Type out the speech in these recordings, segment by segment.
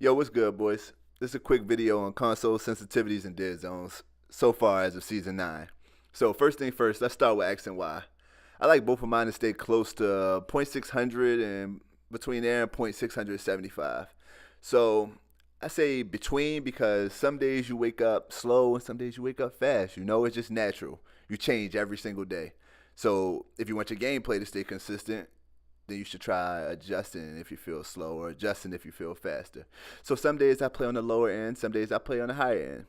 Yo, what's good, boys? This is a quick video on console sensitivities and dead zones so far as of Season 9. So first thing first, let's start with X and Y. I like both of mine to stay close to .600 and between there and .675. So I say between because some days you wake up slow and some days you wake up fast. You know, it's just natural. You change every single day. So if you want your gameplay to stay consistent, then you should try adjusting if you feel slow or adjusting if you feel faster. So some days I play on the lower end, some days I play on the higher end.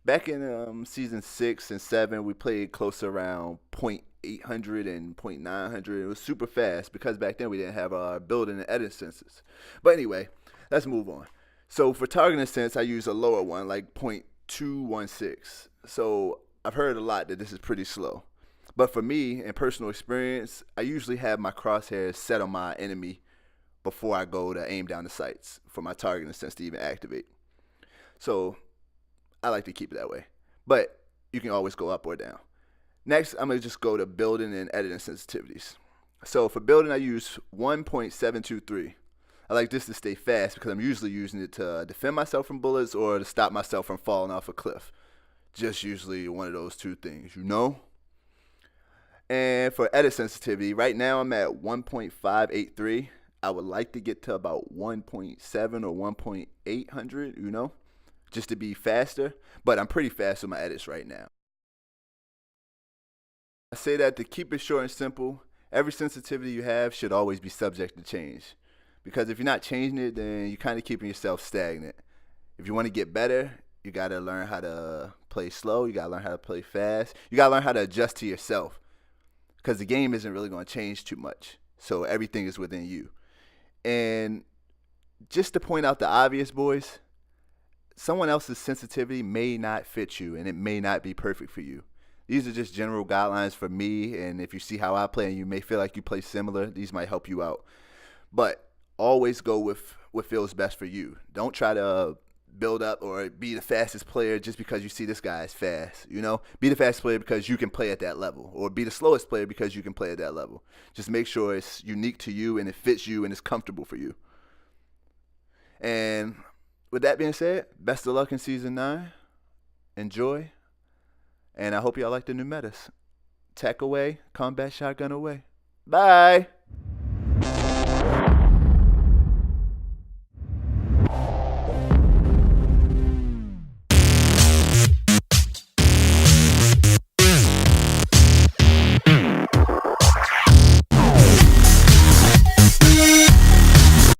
Back in season 6 and 7, we played close around .800 and .900. It was super fast because back then we didn't have our building and edit sensors. But anyway, let's move on. So for targeting sense, I use a lower one like .216. So I've heard a lot that this is pretty slow. But for me, in personal experience, I usually have my crosshairs set on my enemy before I go to aim down the sights for my targeting sense to even activate. So I like to keep it that way. But you can always go up or down. Next, I'm going to just go to building and editing sensitivities. So for building, I use 1.723. I like this to stay fast because I'm usually using it to defend myself from bullets or to stop myself from falling off a cliff. Just usually one of those two things, you know? And for edit sensitivity, right now I'm at 1.583. I would like to get to about 1.7 or 1.800, you know, just to be faster. But I'm pretty fast with my edits right now. I say that to keep it short and simple. Every sensitivity you have should always be subject to change. Because if you're not changing it, then you're kind of keeping yourself stagnant. If you want to get better, you got to learn how to play slow. You got to learn how to play fast. You got to learn how to adjust to yourself. Because the game isn't really going to change too much. So everything is within you. And just to point out the obvious, boys, someone else's sensitivity may not fit you and it may not be perfect for you. These are just general guidelines for me, and if you see how I play and you may feel like you play similar, these might help you out. But always go with what feels best for you. Don't try to build up or be the fastest player just because you see this guy is fast, you know? Be the fastest player because you can play at that level, or be the slowest player because you can play at that level. Just make sure it's unique to you and it fits you and it's comfortable for you. And with that being said, best of luck in Season 9. Enjoy. And I hope y'all like the new metas. Tech away, combat shotgun away. Bye!